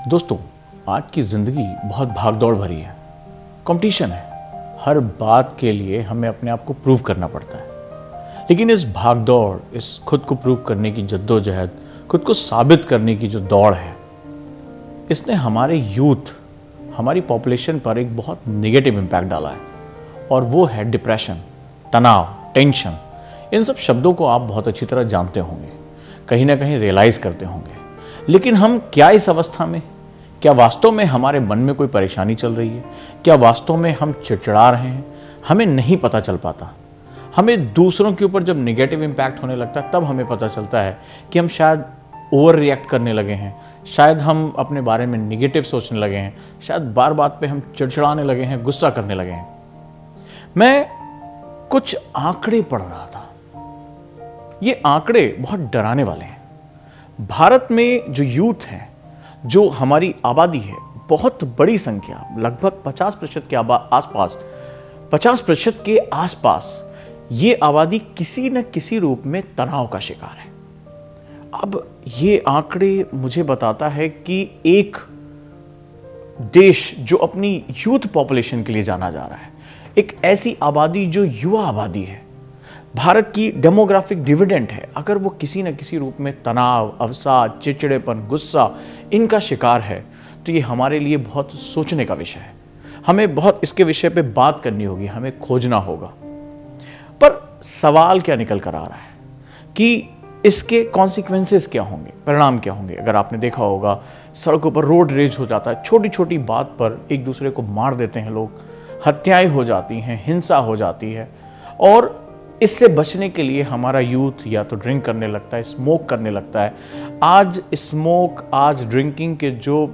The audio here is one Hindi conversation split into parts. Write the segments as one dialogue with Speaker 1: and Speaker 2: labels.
Speaker 1: दोस्तों, आज की ज़िंदगी बहुत भागदौड़ भरी है। कंपटीशन है। हर बात के लिए हमें अपने आप को प्रूव करना पड़ता है। लेकिन इस भागदौड़, इस खुद को प्रूव करने की जद्दोजहद, खुद को साबित करने की जो दौड़ है, इसने हमारे यूथ, हमारी पॉपुलेशन पर एक बहुत नेगेटिव इम्पैक्ट डाला है। और वो है डिप्रेशन, तनाव, टेंशन। इन सब शब्दों को आप बहुत अच्छी तरह जानते होंगे, कहीं ना कहीं रियलाइज़ करते होंगे। लेकिन हम क्या इस अवस्था में, क्या वास्तव में हमारे मन में कोई परेशानी चल रही है? क्या वास्तव में हम चिड़चिड़ा रहे हैं? हमें नहीं पता चल पाता। हमें दूसरों के ऊपर जब नेगेटिव इम्पैक्ट होने लगता है तब हमें पता चलता है कि हम शायद ओवर रिएक्ट करने लगे हैं, शायद हम अपने बारे में नेगेटिव सोचने लगे हैं, शायद बार बात पे हम चिड़चिड़ाने लगे हैं, गुस्सा करने लगे हैं। मैं कुछ आंकड़े पढ़ रहा था। ये आंकड़े बहुत डराने वाले हैं। भारत में जो यूथ है, जो हमारी आबादी है, बहुत बड़ी संख्या, लगभग 50% के आसपास, 50% के आसपास ये आबादी किसी न किसी रूप में तनाव का शिकार है। अब ये आंकड़े मुझे बताता है कि एक देश जो अपनी यूथ पॉपुलेशन के लिए जाना जा रहा है, एक ऐसी आबादी जो युवा आबादी है, भारत की डेमोग्राफिक डिविडेंड है, अगर वो किसी न किसी रूप में तनाव, अवसाद, चिड़चिड़ेपन, गुस्सा इनका शिकार है, तो ये हमारे लिए बहुत सोचने का विषय है। हमें बहुत इसके विषय पे बात करनी होगी, हमें खोजना होगा। पर सवाल क्या निकल कर आ रहा है कि इसके कॉन्सिक्वेंसेस क्या होंगे, परिणाम क्या होंगे। अगर आपने देखा होगा, सड़कों पर रोड रेज हो जाता है, छोटी छोटी बात पर एक दूसरे को मार देते हैं लोग, हत्याएं हो जाती हैं, हिंसा हो जाती है। और इससे बचने के लिए हमारा यूथ या तो ड्रिंक करने लगता है, स्मोक करने लगता है। आज ड्रिंकिंग के जो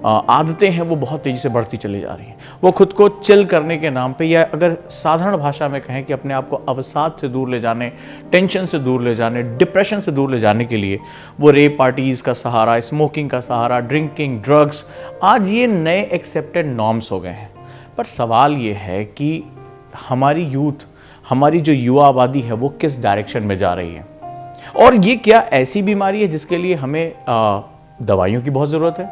Speaker 1: आदतें हैं वो बहुत तेज़ी से बढ़ती चली जा रही हैं। वो खुद को चिल करने के नाम पे, या अगर साधारण भाषा में कहें कि अपने आप को अवसाद से दूर ले जाने, टेंशन से दूर ले जाने, डिप्रेशन से दूर ले जाने के लिए वो रेप पार्टीज़ का सहारा, स्मोकिंग का सहारा, ड्रिंकिंग, ड्रग्स, आज ये नए एक्सेप्टेड नॉर्म्स हो गए हैं। पर सवाल ये है कि हमारी यूथ, हमारी जो युवा आबादी है, वो किस डायरेक्शन में जा रही है। और ये क्या ऐसी बीमारी है जिसके लिए हमें दवाइयों की बहुत ज़रूरत है?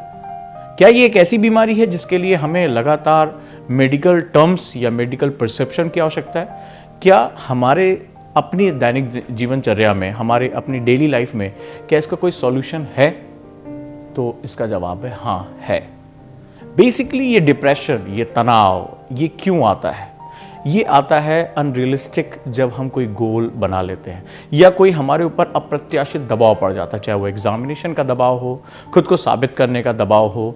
Speaker 1: क्या ये एक ऐसी बीमारी है जिसके लिए हमें लगातार मेडिकल टर्म्स या मेडिकल परसेप्शन की आवश्यकता है? क्या हमारे अपनी दैनिक जीवनचर्या में, हमारे अपनी डेली लाइफ में क्या इसका कोई सॉल्यूशन है? तो इसका जवाब है हाँ, है। बेसिकली ये डिप्रेशन, ये तनाव, ये क्यों आता है? ये आता है अनरियलिस्टिक, जब हम कोई गोल बना लेते हैं या कोई हमारे ऊपर अप्रत्याशित दबाव पड़ जाता है, चाहे वो एग्जामिनेशन का दबाव हो, खुद को साबित करने का दबाव हो,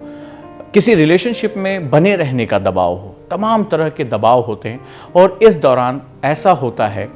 Speaker 1: किसी रिलेशनशिप में बने रहने का दबाव हो। तमाम तरह के दबाव होते हैं। और इस दौरान ऐसा होता है,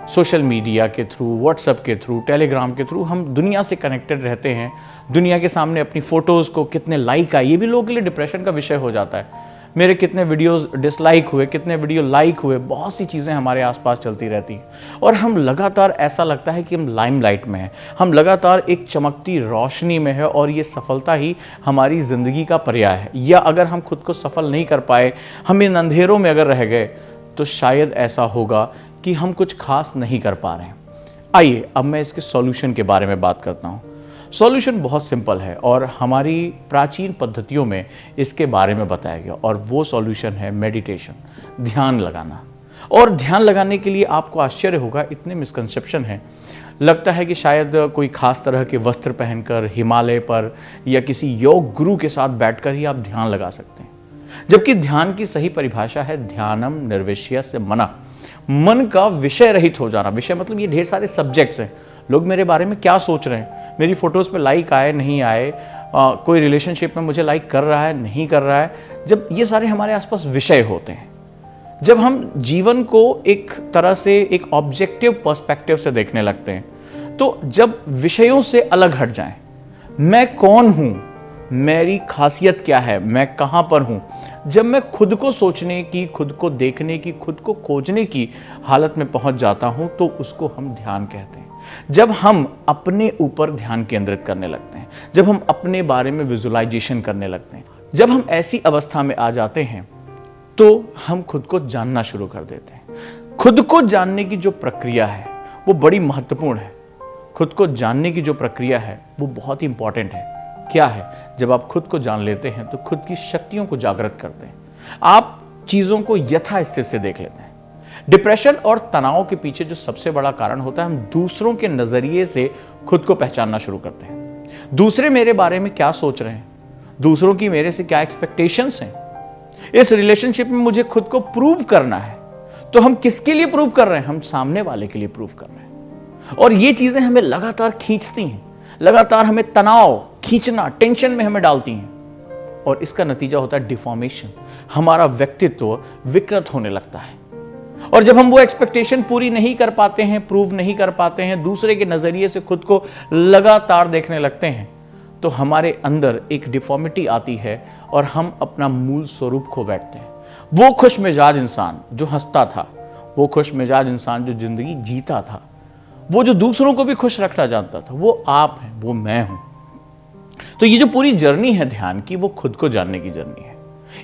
Speaker 1: सोशल मीडिया के थ्रू, व्हाट्सएप के थ्रू, टेलीग्राम के थ्रू हम दुनिया से कनेक्टेड रहते हैं। दुनिया के सामने अपनी फ़ोटोज़ को कितने लाइक आए, ये भी लोगों के लिए डिप्रेशन का विषय हो जाता है। मेरे कितने वीडियोस डिसलाइक हुए, कितने वीडियो लाइक हुए, बहुत सी चीज़ें हमारे आसपास चलती रहती हैं। और हम लगातार, ऐसा लगता है कि हम लाइमलाइट में हैं, हम लगातार एक चमकती रोशनी में है और ये सफलता ही हमारी ज़िंदगी का पर्याय है। या अगर हम खुद को सफल नहीं कर पाए, हम इन अंधेरों में अगर रह गए, तो शायद ऐसा होगा कि हम कुछ खास नहीं कर पा रहे हैं। आइए अब मैं इसके सॉल्यूशन के बारे में बात करता हूँ। सॉल्यूशन बहुत सिंपल है और हमारी प्राचीन पद्धतियों में इसके बारे में बताया गया, और वो सॉल्यूशन है मेडिटेशन, ध्यान लगाना। और ध्यान लगाने के लिए आपको आश्चर्य होगा, इतने मिसकंसेप्शन हैं। लगता है कि शायद कोई खास तरह के वस्त्र पहनकर हिमालय पर या किसी योग गुरु के साथ बैठकर ही आप ध्यान लगा सकते हैं। जबकि ध्यान की सही परिभाषा है ध्यानम निर्विषयस्य मनः, मन का विषय रहित हो जाना। विषय मतलब ये ढेर सारे सब्जेक्ट्स हैं। लोग मेरे बारे में क्या सोच रहे हैं, मेरी फोटोज़ पे लाइक आए नहीं आए, कोई रिलेशनशिप में मुझे लाइक कर रहा है नहीं कर रहा है, जब ये सारे हमारे आसपास विषय होते हैं, जब हम जीवन को एक तरह से एक ऑब्जेक्टिव पर्सपेक्टिव से देखने लगते हैं, तो जब विषयों से अलग हट जाएं, मैं कौन हूं, मेरी खासियत क्या है, मैं कहां पर हूं, जब मैं खुद को सोचने की, खुद को देखने की, खुद को खोजने की हालत में पहुंच जाता हूं, तो उसको हम ध्यान कहते हैं। जब हम अपने ऊपर ध्यान केंद्रित करने लगते हैं, जब हम अपने बारे में विजुअलाइजेशन करने लगते हैं, जब हम ऐसी अवस्था में आ जाते हैं, तो हम खुद को जानना शुरू कर देते हैं। खुद को जानने की जो प्रक्रिया है वो बड़ी महत्वपूर्ण है। खुद को जानने की जो प्रक्रिया है वो बहुत ही इंपॉर्टेंट है। क्या है? जब आप खुद को जान लेते हैं तो खुद की शक्तियों को जागृत करते हैं, आप चीजों को यथास्थिति से देख लेते हैं। डिप्रेशन और तनाव के पीछे जो सबसे बड़ा कारण होता है, हम दूसरों के नजरिए से खुद को पहचानना शुरू करते हैं। दूसरे मेरे बारे में क्या सोच रहे हैं, दूसरों की मेरे से क्या एक्सपेक्टेशंस हैं, इस रिलेशनशिप में मुझे खुद को प्रूव करना है। तो हम किसके लिए प्रूव कर रहे हैं? हम सामने वाले के लिए प्रूव कर रहे हैं। और ये चीजें हमें लगातार खींचती हैं, लगातार हमें तनाव, खींचना, टेंशन में हमें डालती हैं। और इसका नतीजा होता है डिफॉर्मेशन। हमारा व्यक्तित्व विकृत होने लगता है। और जब हम वो एक्सपेक्टेशन पूरी नहीं कर पाते हैं, प्रूव नहीं कर पाते हैं, दूसरे के नजरिए से खुद को लगातार देखने लगते हैं, तो हमारे अंदर एक डिफॉर्मिटी आती है और हम अपना मूल स्वरूप खो बैठते हैं। वो खुश मिजाज इंसान जो हंसता था, वो खुश मिजाज इंसान जो जिंदगी जीता था, वो जो दूसरों को भी खुश रखना जानता था, वो आप हैं, वो मैं हूं। तो ये जो पूरी जर्नी है ध्यान की, वो खुद को जानने की जर्नी है।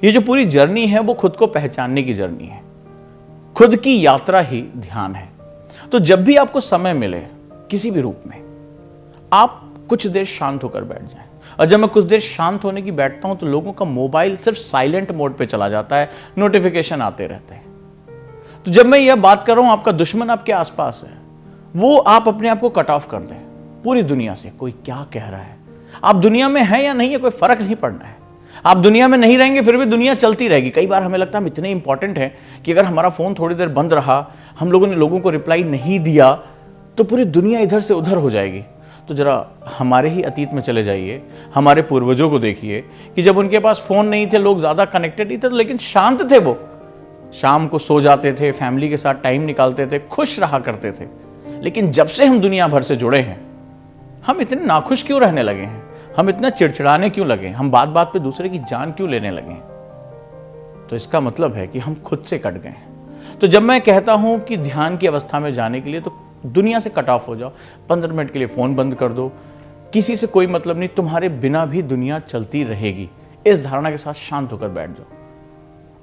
Speaker 1: ये जो पूरी जर्नी है, वो खुद को पहचानने की जर्नी है। खुद की यात्रा ही ध्यान है। तो जब भी आपको समय मिले किसी भी रूप में, आप कुछ देर शांत होकर बैठ जाएं। और जब मैं कुछ देर शांत होने की बैठता हूं तो लोगों का मोबाइल सिर्फ साइलेंट मोड पे चला जाता है, नोटिफिकेशन आते रहते हैं। तो जब मैं यह बात कर रहा हूं, आपका दुश्मन आपके आसपास है, वो आप अपने आप को कट ऑफ कर दें पूरी दुनिया से। कोई क्या कह रहा है, आप दुनिया में हैं या नहीं है, कोई फर्क नहीं पड़ना है। आप दुनिया में नहीं रहेंगे फिर भी दुनिया चलती रहेगी। कई बार हमें लगता है हम इतने इंपॉर्टेंट हैं कि अगर हमारा फोन थोड़ी देर बंद रहा, हम लोगों ने लोगों को रिप्लाई नहीं दिया, तो पूरी दुनिया इधर से उधर हो जाएगी। तो जरा हमारे ही अतीत में चले जाइए, हमारे पूर्वजों को देखिए कि जब उनके पास फोन नहीं थे, लोग ज्यादा कनेक्टेड नहीं थे, लेकिन शांत थे। वो शाम को सो जाते थे, फैमिली के साथ टाइम निकालते थे, खुश रहा करते थे। लेकिन जब से हम दुनिया भर से जुड़े हैं, हम इतने नाखुश क्यों रहने लगे हैं, हम इतना चिड़चिड़ाने क्यों लगे, हम बात बात पे दूसरे की जान क्यों लेने लगे? तो इसका मतलब है कि हम खुद से कट गए हैं। तो जब मैं कहता हूं कि ध्यान की अवस्था में जाने के लिए, तो दुनिया से कट ऑफ हो जाओ, 15 मिनट के लिए फोन बंद कर दो, किसी से कोई मतलब नहीं, तुम्हारे बिना भी दुनिया चलती रहेगी। इस धारणा के साथ शांत होकर बैठ जाओ।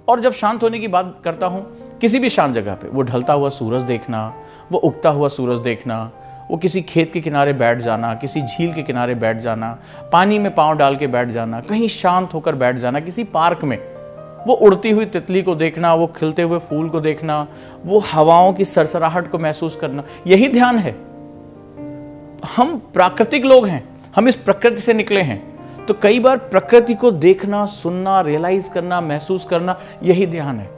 Speaker 1: और जब शांत होने की बात करता हूं, किसी भी शांत जगह पे, वो ढलता हुआ सूरज देखना, वो उगता हुआ सूरज देखना, वो किसी खेत के किनारे बैठ जाना, किसी झील के किनारे बैठ जाना, पानी में पांव डाल के बैठ जाना, कहीं शांत होकर बैठ जाना, किसी पार्क में वो उड़ती हुई तितली को देखना, वो खिलते हुए फूल को देखना, वो हवाओं की सरसराहट को महसूस करना, यही ध्यान है। हम प्राकृतिक लोग हैं, हम इस प्रकृति से निकले हैं। तो कई बार प्रकृति को देखना, सुनना, रियलाइज करना, महसूस करना, यही ध्यान है।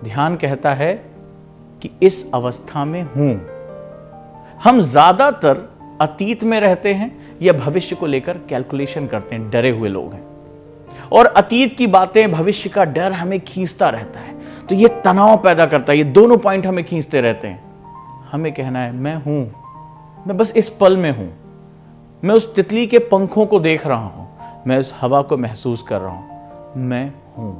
Speaker 1: ध्यान कहता है कि इस अवस्था में हूं। हम ज्यादातर अतीत में रहते हैं या भविष्य को लेकर कैलकुलेशन करते हैं, डरे हुए लोग हैं। और अतीत की बातें, भविष्य का डर हमें खींचता रहता है, तो ये तनाव पैदा करता है। ये दोनों पॉइंट हमें खींचते रहते हैं। हमें कहना है मैं हूं, मैं बस इस पल में हूं, मैं उस तितली के पंखों को देख रहा हूं, मैं इस हवा को महसूस कर रहा हूं, मैं हूं।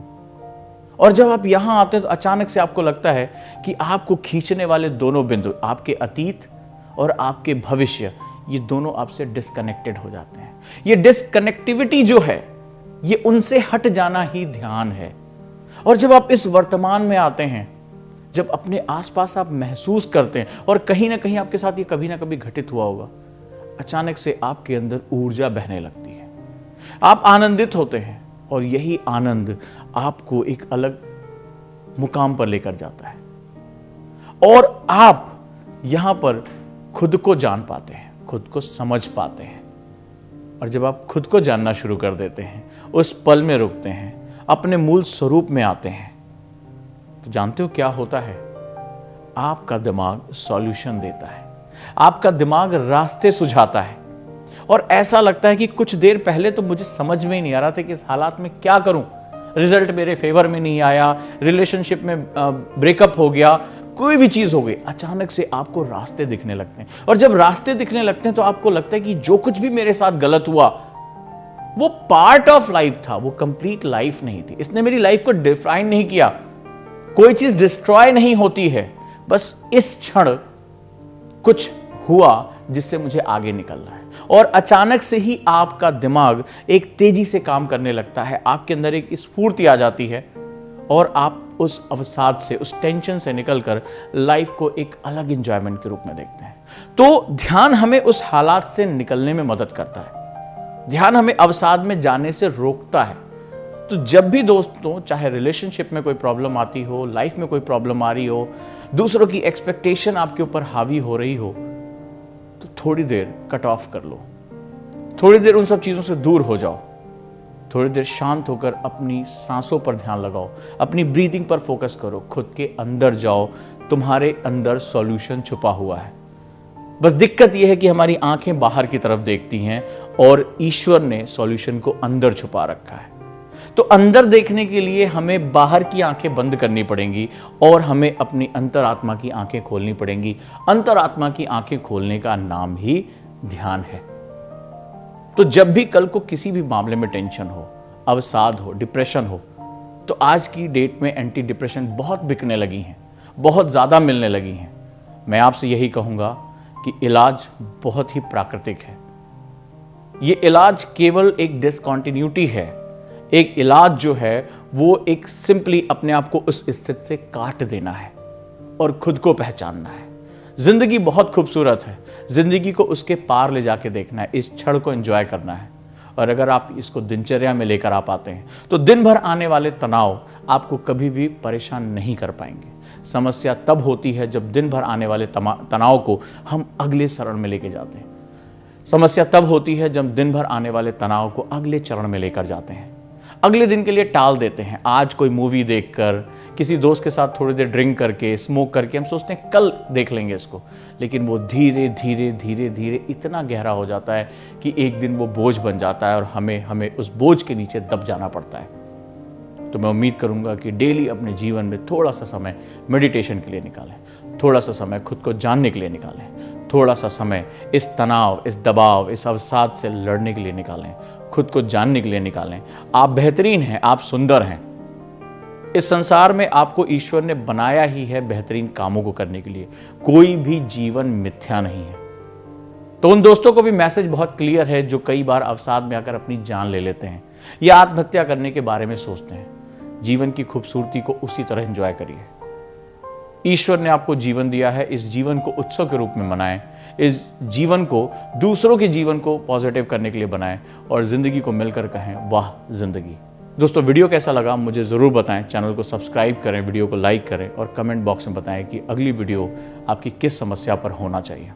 Speaker 1: और जब आप यहां आते हैं तो अचानक से आपको लगता है कि आपको खींचने वाले दोनों बिंदु, आपके अतीत और आपके भविष्य, ये दोनों आपसे डिस्कनेक्टेड हो जाते हैं। ये डिस्कनेक्टिविटी जो है, ये उनसे हट जाना ही ध्यान है। और जब आप इस वर्तमान में आते हैं, जब अपने आसपास आप महसूस करते हैं, और कहीं ना कहीं आपके साथ ये कभी ना कभी घटित हुआ होगा, अचानक से आपके अंदर ऊर्जा बहने लगती है, आप आनंदित होते हैं, और यही आनंद आपको एक अलग मुकाम पर लेकर जाता है। और आप यहां पर खुद को जान पाते हैं, खुद को समझ पाते हैं। और जब आप खुद को जानना शुरू कर देते हैं, उस पल में रुकते हैं, अपने मूल स्वरूप में आते हैं, तो जानते हो क्या होता है? आपका दिमाग सॉल्यूशन देता है, आपका दिमाग रास्ते सुझाता है। और ऐसा लगता है कि कुछ देर पहले तो मुझे समझ में ही नहीं आ रहा था कि इस हालात में क्या करूं, रिजल्ट मेरे फेवर में नहीं आया, रिलेशनशिप में ब्रेकअप हो गया, कोई भी चीज हो गई, अचानक से आपको रास्ते दिखने लगते हैं। और जब रास्ते दिखने लगते हैं तो आपको लगता है कि जो कुछ भी मेरे साथ गलत हुआ, वो पार्ट ऑफ लाइफ था, वो कंप्लीट लाइफ नहीं थी। इसने मेरी लाइफ को डिफाइन नहीं किया। कोई चीज डिस्ट्रॉय नहीं होती है, बस इस क्षण कुछ हुआ जिससे मुझे आगे निकलना है। और अचानक से ही आपका दिमाग एक तेजी से काम करने लगता है, आपके अंदर एक स्फूर्ति आ जाती है, और आप उस अवसाद से, उस टेंशन से निकलकर लाइफ को एक अलग एंजॉयमेंट के रूप में देखते हैं। तो ध्यान हमें उस हालात से निकलने में मदद करता है। ध्यान हमें अवसाद में जाने से रोकता है। तो जब भी दोस्तों, चाहे रिलेशनशिप में कोई प्रॉब्लम आती हो, लाइफ में कोई प्रॉब्लम आ रही हो, दूसरों की एक्सपेक्टेशन आपके ऊपर हावी हो रही हो, तो थोड़ी देर कट ऑफ कर लो, थोड़ी देर उन सब चीजों से दूर हो जाओ, थोड़ी देर शांत होकर अपनी सांसों पर ध्यान लगाओ, अपनी ब्रीदिंग पर फोकस करो, खुद के अंदर जाओ। तुम्हारे अंदर सॉल्यूशन छुपा हुआ है। बस दिक्कत यह है कि हमारी आंखें बाहर की तरफ देखती हैं और ईश्वर ने सॉल्यूशन को अंदर छुपा रखा है। तो अंदर देखने के लिए हमें बाहर की आंखें बंद करनी पड़ेंगी और हमें अपनी अंतरात्मा की आंखें खोलनी पड़ेंगी। अंतरात्मा की आंखें खोलने का नाम ही ध्यान है। तो जब भी कल को किसी भी मामले में टेंशन हो, अवसाद हो, डिप्रेशन हो, तो आज की डेट में एंटी डिप्रेशन बहुत बिकने लगी हैं, बहुत ज़्यादा मिलने लगी हैं। मैं आपसे यही कहूँगा कि इलाज बहुत ही प्राकृतिक है। ये इलाज केवल एक डिसकॉन्टिन्यूटी है। एक इलाज जो है वो एक सिंपली अपने आप को उस स्थिति से काट देना है और खुद को पहचानना है। जिंदगी बहुत खूबसूरत है, जिंदगी को उसके पार ले जाके देखना है, इस क्षण को एंजॉय करना है। और अगर आप इसको दिनचर्या में लेकर आ पाते हैं तो दिन भर आने वाले तनाव आपको कभी भी परेशान नहीं कर पाएंगे। समस्या तब होती है जब दिन भर आने वाले तनाव को हम अगले चरण में लेके जाते हैं। समस्या तब होती है जब दिन भर आने वाले तनाव को अगले चरण में लेकर जाते हैं, अगले दिन के लिए टाल देते हैं। आज कोई मूवी देखकर, किसी दोस्त के साथ थोड़ी देर ड्रिंक करके, स्मोक करके हम सोचते हैं कल देख लेंगे इसको, लेकिन वो धीरे धीरे धीरे धीरे इतना गहरा हो जाता है कि एक दिन वो बोझ बन जाता है और हमें उस बोझ के नीचे दब जाना पड़ता है। तो मैं उम्मीद करूंगा कि डेली अपने जीवन में थोड़ा सा समय मेडिटेशन के लिए निकालें, थोड़ा सा समय खुद को जानने के लिए निकालें, थोड़ा सा समय इस तनाव, इस दबाव, इस अवसाद से लड़ने के लिए निकालें, खुद को जानने के लिए निकालें। आप बेहतरीन हैं, आप सुंदर हैं। इस संसार में आपको ईश्वर ने बनाया ही है बेहतरीन कामों को करने के लिए। कोई भी जीवन मिथ्या नहीं है। तो उन दोस्तों को भी मैसेज बहुत क्लियर है जो कई बार अवसाद में आकर अपनी जान ले लेते हैं या आत्महत्या करने के बारे में सोचते हैं। जीवन की खूबसूरती को उसी तरह एंजॉय करिए। ईश्वर ने आपको जीवन दिया है, इस जीवन को उत्सव के रूप में मनाएं, इस जीवन को, दूसरों के जीवन को पॉजिटिव करने के लिए बनाएं और जिंदगी को मिलकर कहें वाह जिंदगी। दोस्तों, वीडियो कैसा लगा मुझे ज़रूर बताएं। चैनल को सब्सक्राइब करें, वीडियो को लाइक करें और कमेंट बॉक्स में बताएं कि अगली वीडियो आपकी किस समस्या पर होना चाहिए।